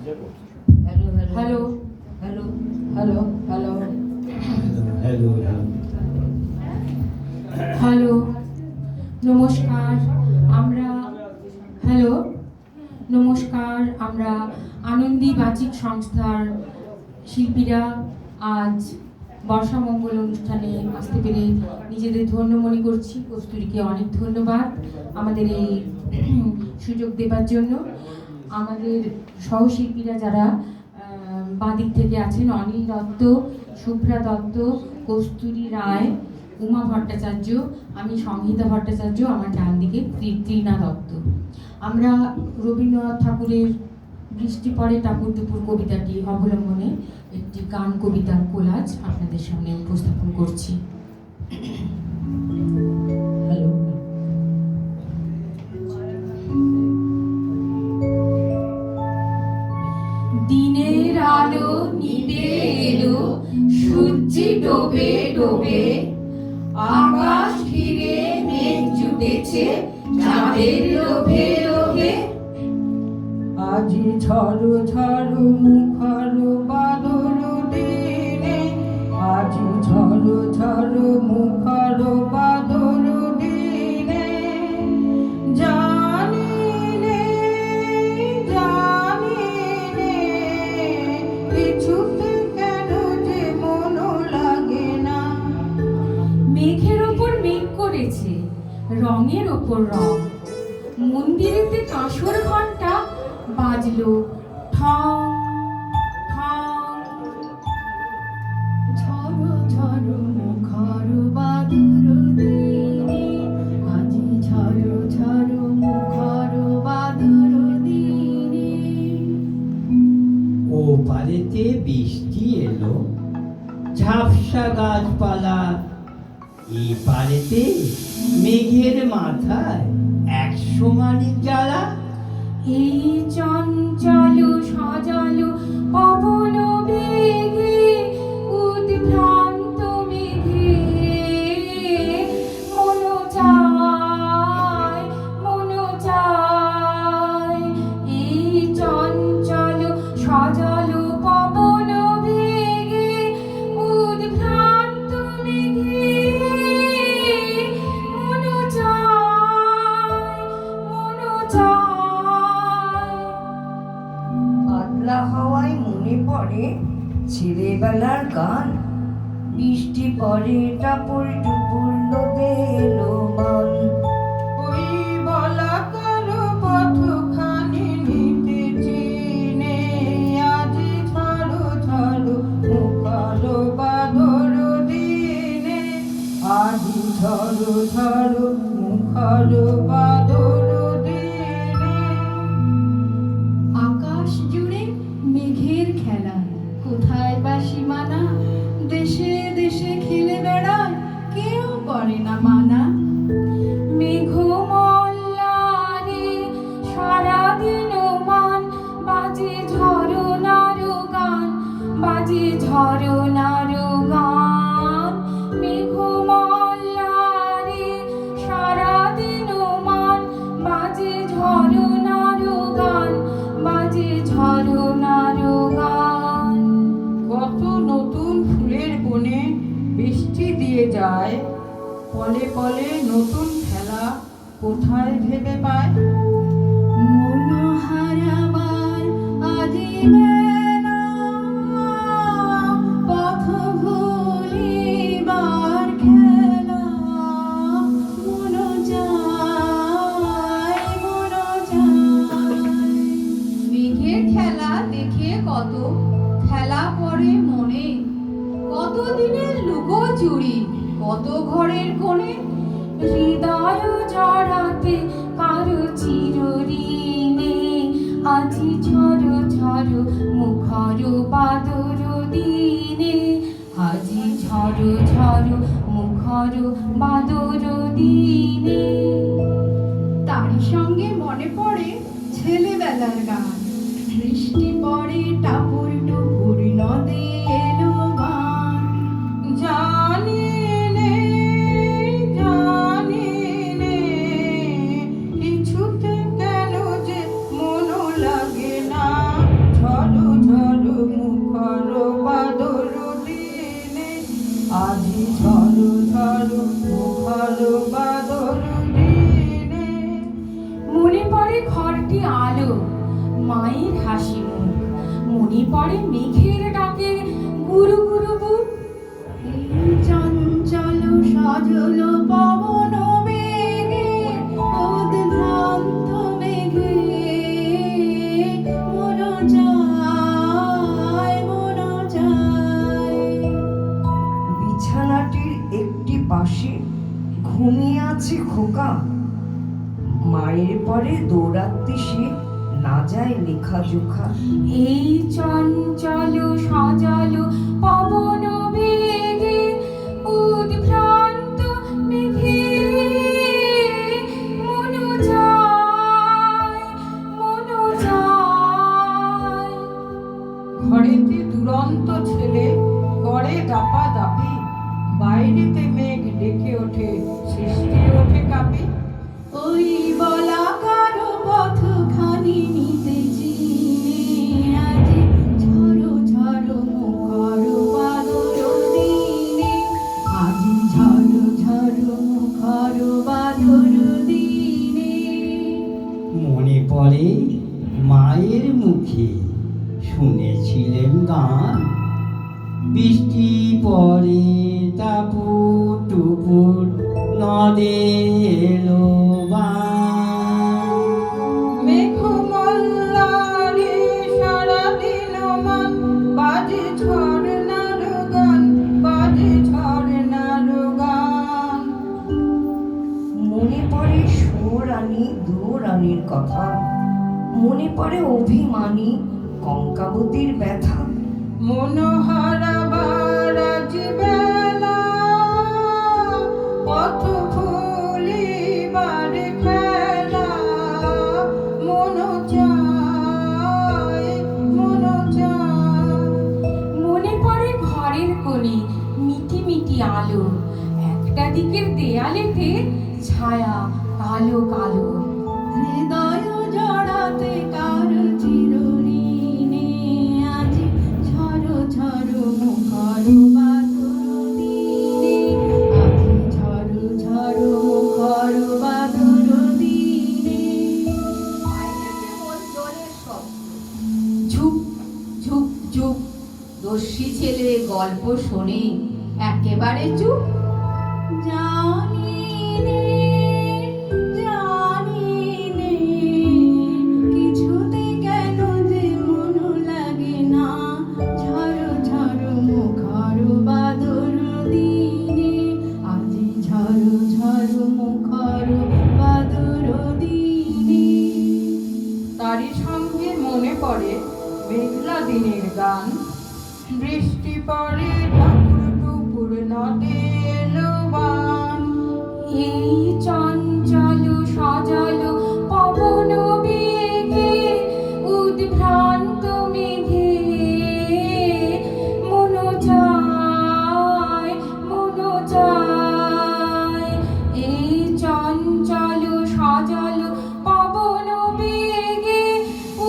Hello hello hello hello hello hello নমস্কার। আমরা আনন্দী বাচিক সংস্থার শিল্পীরা আজ বর্ষামঙ্গল অনুষ্ঠানে আসতে পেরে নিজেদের ধন্য মনে করছি। কস্তুরীকে অনেক ধন্যবাদ আমাদের এই সুযোগ দেবার জন্য। আমাদের সহশিল্পীরা যারা বাঁদিক থেকে আছেন, অনিল দত্ত, শুভ্রা দত্ত, কস্তুরী রায়, উমা ভট্টাচার্য, আমি সংহিতা ভট্টাচার্য, আমার ডান দিকে তৃণা দত্ত। আমরা রবীন্দ্রনাথ ঠাকুরের বৃষ্টি পড়ে টাপুর টুপুর কবিতাটি অবলম্বনে একটি গান কবিতার কোলাজ আপনাদের সামনে উপস্থাপন করছি। হ্যালো। দিনের আলো নিভে এলো, সূর্য ডোবে ডোবে, আকাশ ঘিরে মেঘ জুটেছে চাঁদের লোভে লোভে। আজি ঝড়ো ঝড়ো মুখর বাদল দিনে, আজি ঝড়ো ঝড়ো মুখর বাদল দিনে। জানি নে কিছুতে কেন যে মন লাগে না। মেঘের ওপর মেঘ করেছে, রঙের ওপর রং, মন্দিরেতে কাঁসর ঘন্টা বাজলো ঠং ঠং। ঝড়ো ঝড়ো মুখর বাদল দিনে, আজি ঝড়ো ঝড়ো মুখর বাদল দিনে। ও পারেতে বৃষ্টি এলো, ঝাপসা গাছপালা, এ পারেতে মেঘের মাথায় 100 মানিক জ্বালা। এই চঞ্চল সজল পবন বেগে, উদ্ভ্রান্ত মেঘে মন চায় মন চায়। এই চঞ্চল সজল পবন বেগে, উদ্ভ্রান্ত মেঘে মন চায় মন চায়। পাতলা হাওয়ায় মনে পড়ে ছেলেবেলার গান, বৃষ্টি পড়ে টাপুর টুপুর লোদে এলো মান। ওই বলাকার পথখানি নিতে চিনে, আজি ঝড়ো ঝড়ো মুখর বাদল দিনে, আজি ঝড়ো ঝড়ো মুখর বাদল দিনে। আকাশ জুড়ে মেঘের খেলা, কোথায় বা সীমানা, দেশে দেশে খেলে বেড়ায়, কেউ করে না মানা। মেঘমল্লারে সারাদিন মান, বাজে ঝরনার গান, বাজে ঝরনার গান। মেঘমল্লারে সারাদিন মান, বাজে ঝরনার গান, বাজে ঝরনার গান। কত নতুন ফুলের বনে বৃষ্টি দিয়ে যায়, পলে পলে নতুন খেলা কোথায় ভেবে পায়। মন হারাবার আজিবে না, পথ ভুলিবার খেলা, মন যায় মন যায়। মেঘের খেলা দেখে কত খেলা পড়ে মনে, কত দিনের লুকোচুরি, কত ঘরের কোণে। হৃদয় জড়াতে কারো চিরঋণে, আজি ঝড়ো ঝড়ো মুখর বাদর দিনে, আজি ঝড়ো ঝড়ো মুখর বাদর দিনে। তারই সঙ্গে মনে পড়ে ছেলেবেলার গান, বৃষ্টি পড়ে টাপুর টুপুর নদে এলো গান। জানি নে কিছুতে কেন যে মন লাগে না। ঝড় মায়ের হাসি মুখ, মনে পড়ে মেঘের ডাকে গুরু গুরু বুক। এই চঞ্চল সজল পবন বেগে উদ্ভ্রান্ত মেঘে মন যায়, মন যায়। বিছানাটির একটি পাশে ঘুমিয়ে আছে খোকা, মায়ের পরে দৌড়াতে সে না যায় লেখাজোখা। এই চঞ্চল সজল পবন বেগে উদ্ভ্রান্ত মেঘে মন যায়, মন যায়। ঘরেতে দুরন্ত ছেলে করে দাপা দাপি, বাইরেতে মেঘ ডেকে ওঠে, সৃষ্টি ওঠে কাঁপি। ওই বলাকার পথখানি নিতে চিনে আজ ঝড়ো ঝড়ো মুখর বাদর দিনে, আজ ঝড়ো ঝড়ো মুখর বাদর দিনে। মনে পড়ে মায়ের মুখে শুনেছিলেন গান, বৃষ্টি পড়ে টাপুর টুপুর নদে এলো বান। মেঘমল্লারে সারাদিন মান, বাজে ঝর্ণার গান, বাজে ঝর্ণার গান। মনে পড়ে সুরানী দুরানীর কথা, মনে পড়ে অভিমানী কঙ্কাবতীর ব্যথা। মনোহারা বারাজ বেলা, পথ ভুলিবার খেলা। মন চায়, মন চায়। মনে পড়ে ঘরের কোণে মিটি মিটি আলো, একটা দিকের দেয়ালেতে ছায়া কালো কালো। হৃদয় জড়াতে কার চিরঋণে আজ ঝড়ো ঝড়ো মুখর বাদর দিনে, আজ ঝড়ো ঝড়ো মুখর বাদর দিনে। ঝুপ ঝুপ ঝুপ, দস্যি ছেলে গল্প শোনে একেবারে চুপ। জানি নে, জানি নে, কিছুতে কেন যে মন লাগে না, ঝড়ো ঝড়ো মুখর বাদর দিনে, আজি ঝড়ো ঝড়ো মুখর বাদর দিনে। তারই সঙ্গে মনে পড়ে মেঘলা দিনের গান, বৃষ্টি পড়ে ঠাকুর টুপুর নদে এলো বান। এই চঞ্চল সজল পবন বেগে উদ্ভ্রান্ত মেঘে মন যায়, মন যায়। এই চঞ্চল সজল পবন বেগে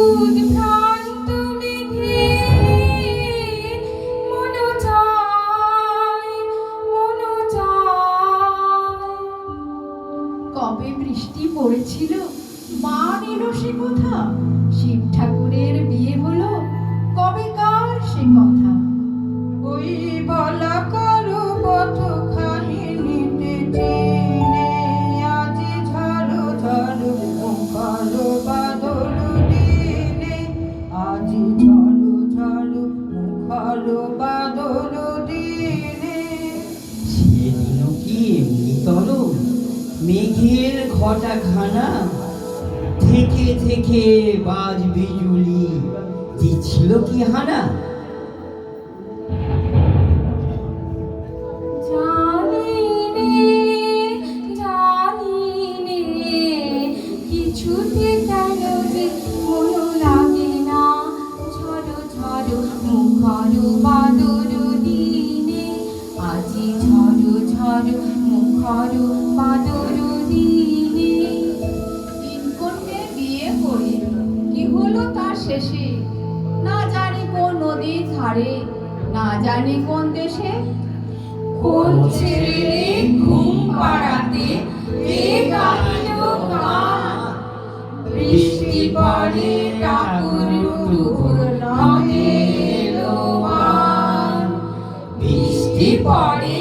উদ্ভ্রান্ত মেঘে মন যায়, মন যায়। কবে বৃষ্টি পড়েছিল, বান এলো সে কথা, শিব ঠাকুরের বিয়ে হলো, কবে কার সে কথা। ওই বলা কারো পথখানি নিতে চিনে, আজ ঝড়ো ঝড়ো মুখর বাদর দিনে, আজ ঝড়ো ঝড়ো মুখর বাদর দিনে। সেদিনও কি এমনি তরল মেঘের ঘটাখানা, থেকে থেকে বাজ বিজুলি দিচ্ছিল কি হানা। জানি নে, জানি নে, কিছুতে কেন যে মন লাগে না, ঝড়ো ঝড়ো মুখর বাদর দিনে, আজি ঝড়ো ঝড়ো মুখর বাদর দিনে। তিনকন্যে বিয়ে করে কি হলো তার শেষে, না জানি কোন নদীর ধারে, না জানি কোন দেশে। কোন ছেলে ঘুম পাড়াতে কে গাইল গান, বৃষ্টি পড়ে টাপুর পরে